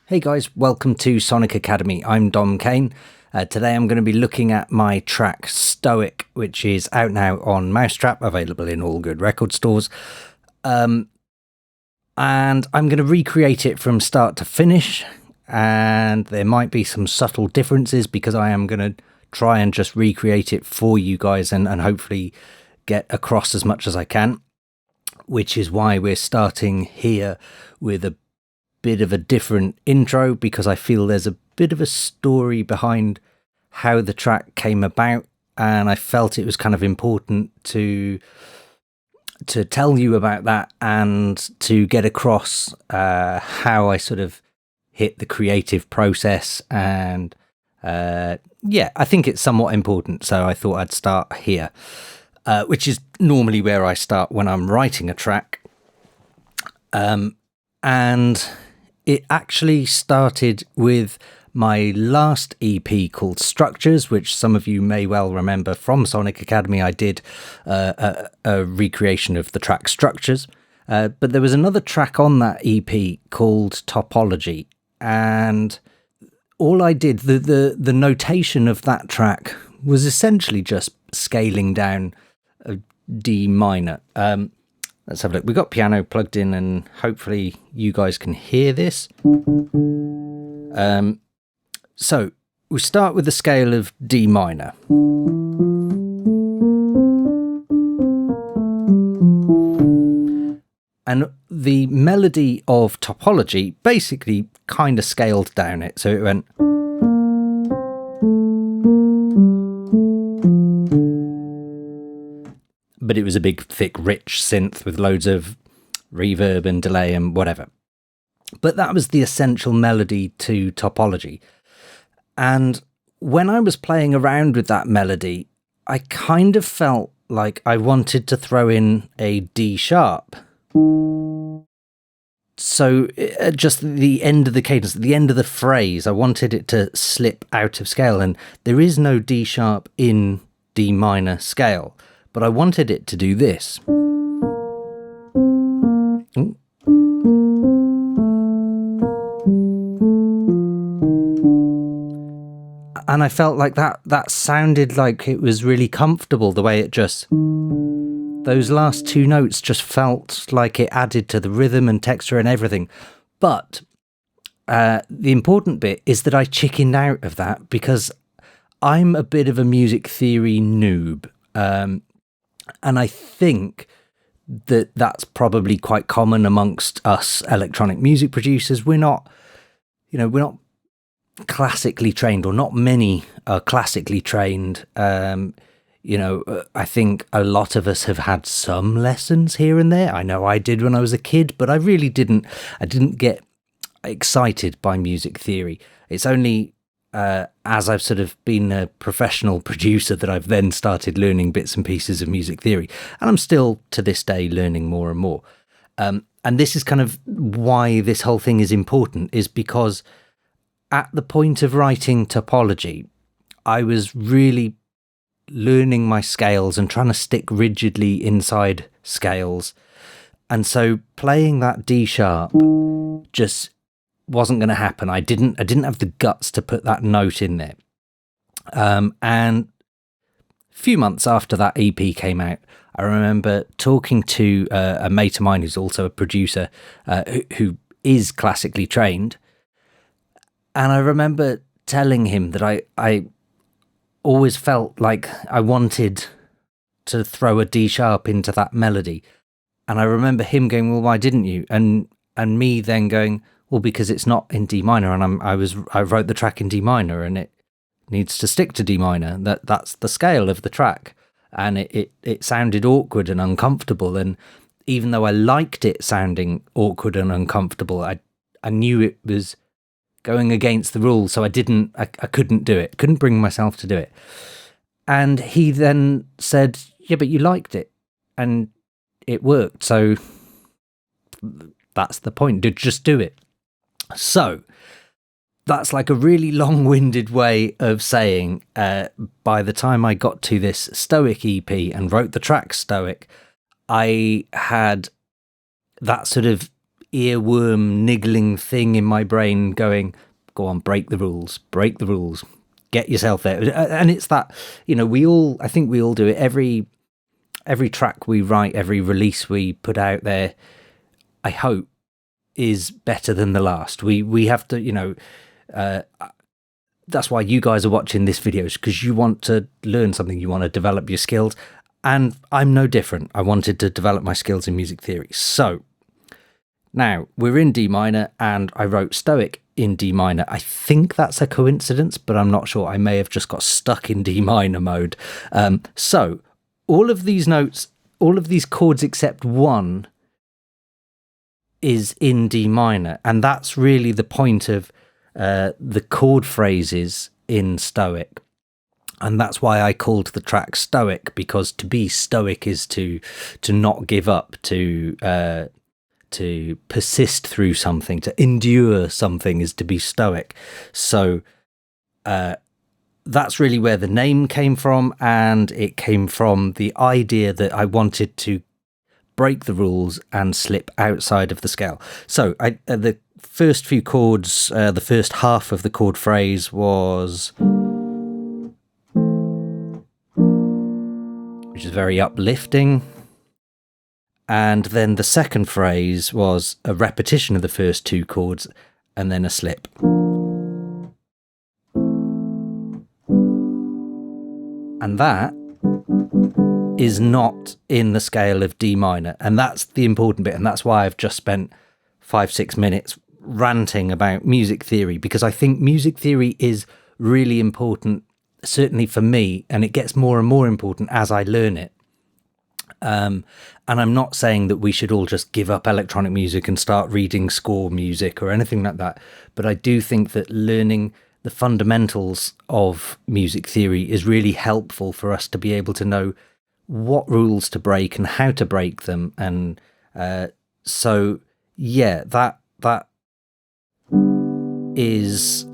Hey guys, welcome to Sonic Academy. I'm Dom Kane. Today I'm going to be looking at my track Stoic, which is out now on Mousetrap, available in all good record stores. And I'm going to recreate it from start to finish. And there might be some subtle differences because I am going to try and just recreate it for you guys and hopefully get across as much as I can, which is why we're starting here with a bit of a different intro, because I feel there's a bit of a story behind how the track came about, and I felt it was kind of important to tell you about that and to get across how I sort of hit the creative process. And I think it's somewhat important, so I thought I'd start here, which is normally where I start when I'm writing a track. And it actually started with my last EP called Structures, which some of you may well remember from Sonic Academy. I did a recreation of the track Structures, but there was another track on that EP called Topology, and all I did, the notation of that track was essentially just scaling down a D minor. Let's have a look. We've got piano plugged in and hopefully you guys can hear this. So we start with the scale of D minor. And the melody of Topology basically kind of scaled down it. So it went... but it was a big, thick, rich synth with loads of reverb and delay and whatever. But that was the essential melody to Topology. And when I was playing around with that melody, I kind of felt like I wanted to throw in a D sharp. So at just the end of the cadence, at the end of the phrase, I wanted it to slip out of scale. And there is no D sharp in D minor scale, but I wanted it to do this. And I felt like that sounded like it was really comfortable, the way it just... those last two notes just felt like it added to the rhythm and texture and everything. But the important bit is that I chickened out of that because I'm a bit of a music theory noob. And I think that that's probably quite common amongst us electronic music producers. We're not classically trained, or not many are classically trained. I think a lot of us have had some lessons here and there. I know I did when I was a kid, but I really didn't get excited by music theory. It's only as I've sort of been a professional producer that I've then started learning bits and pieces of music theory. And I'm still to this day learning more and more. And this is kind of why this whole thing is important, is because at the point of writing Topology, I was really learning my scales and trying to stick rigidly inside scales. And so playing that D sharp just wasn't going to happen. I didn't have the guts to put that note in there. And a few months after that EP came out, I remember talking to a mate of mine who's also a producer, who is classically trained. And I remember telling him that I always felt like I wanted to throw a D sharp into that melody. And I remember him going, well, why didn't you? And me then going, well, because it's not in D minor, and I wrote the track in D minor, and it needs to stick to D minor. That's the scale of the track, and it sounded awkward and uncomfortable. And even though I liked it sounding awkward and uncomfortable, I knew it was going against the rules, so I couldn't do it. Couldn't bring myself to do it. And he then said, "Yeah, but you liked it, and it worked. So that's the point. Just do it." So that's like a really long-winded way of saying, by the time I got to this Stoic EP and wrote the track Stoic, I had that sort of earworm niggling thing in my brain going, go on, break the rules, get yourself there. And it's that, I think we all do it. Every track we write, every release we put out there, I hope, is better than the last. We have to, that's why you guys are watching this video, because you want to learn something, you want to develop your skills. And I'm no different. I wanted to develop my skills in music theory. So now we're in D minor, and I wrote Stoic in D minor. I think that's a coincidence, but I'm not sure. I may have just got stuck in D minor mode. So all of these notes, all of these chords except one is in D minor. And that's really the point of the chord phrases in Stoic. And that's why I called the track Stoic, because to be stoic is to not give up, to persist through something, to endure something is to be stoic. So that's really where the name came from, and it came from the idea that I wanted to break the rules and slip outside of the scale. So the first few chords, the first half of the chord phrase was, which is very uplifting. And then the second phrase was a repetition of the first two chords and then a slip. And that is not in the scale of D minor. And that's the important bit. And that's why I've just spent 5-6 minutes ranting about music theory, because I think music theory is really important, certainly for me, and it gets more and more important as I learn it. And I'm not saying that we should all just give up electronic music and start reading score music or anything like that, but I do think that learning the fundamentals of music theory is really helpful for us to be able to know what rules to break and how to break them. And so yeah, that is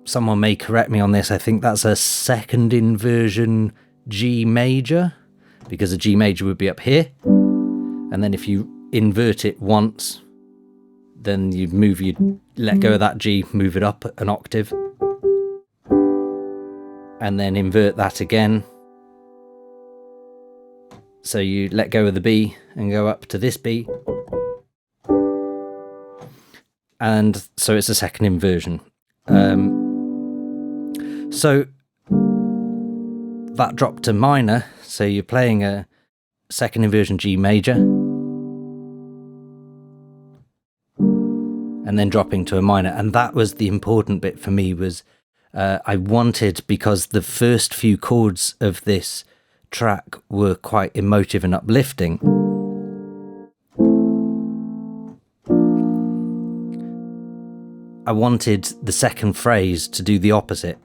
someone may correct me on this, I think that's a second inversion G major, because a G major would be up here, and then if you invert it once, then you let go of that G, move it up an octave, and then invert that again. So you let go of the B and go up to this B, and so it's a second inversion. So that dropped to minor, so you're playing a second inversion G major and then dropping to a minor. And that was the important bit for me, was I wanted, because the first few chords of this track were quite emotive and uplifting, I wanted the second phrase to do the opposite.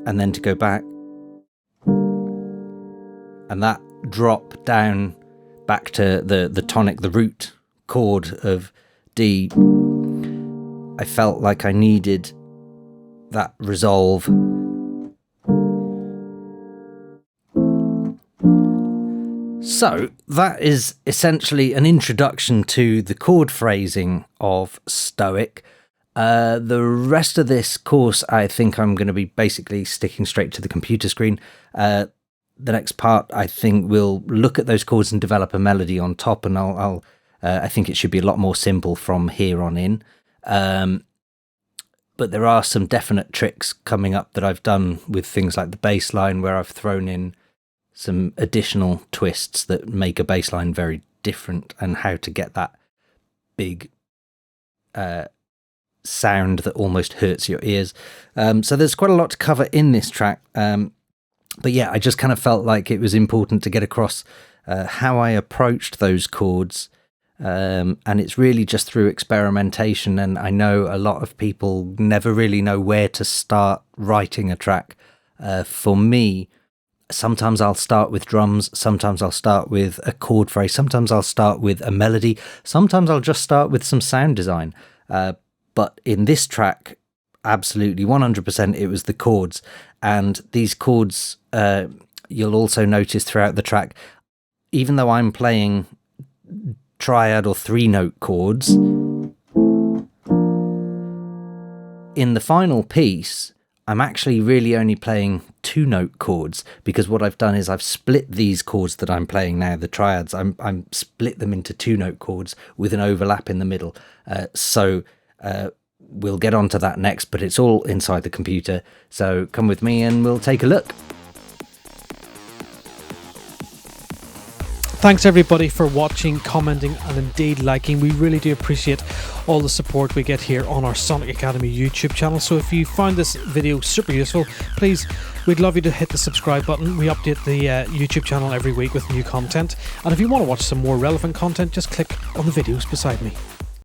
And then to go back, and that drop down back to the tonic, the root chord of D. I felt like I needed that resolve. So that is essentially an introduction to the chord phrasing of Stoic. The rest of this course, I think I'm going to be basically sticking straight to the computer screen. The next part, I think we'll look at those chords and develop a melody on top, and I think it should be a lot more simple from here on in. But there are some definite tricks coming up that I've done with things like the bass line, where I've thrown in some additional twists that make a bass line very different, and how to get that big sound that almost hurts your ears. So there's quite a lot to cover in this track. But yeah, I just kind of felt like it was important to get across how I approached those chords. And it's really just through experimentation. And I know a lot of people never really know where to start writing a track. For me, sometimes I'll start with drums, sometimes I'll start with a chord phrase, sometimes I'll start with a melody, sometimes I'll just start with some sound design. But in this track, absolutely 100% it was the chords. And these chords, you'll also notice throughout the track, even though I'm playing triad or 3-note chords, in the final piece, I'm actually really only playing 2-note chords, because what I've done is I've split these chords that I'm playing now, the triads, I'm split them into 2-note chords with an overlap in the middle. So we'll get onto that next, but it's all inside the computer. So come with me and we'll take a look. Thanks everybody for watching, commenting and indeed liking. We really do appreciate all the support we get here on our Sonic Academy YouTube channel. So if you found this video super useful, please, we'd love you to hit the subscribe button. We update the YouTube channel every week with new content. And if you want to watch some more relevant content, just click on the videos beside me.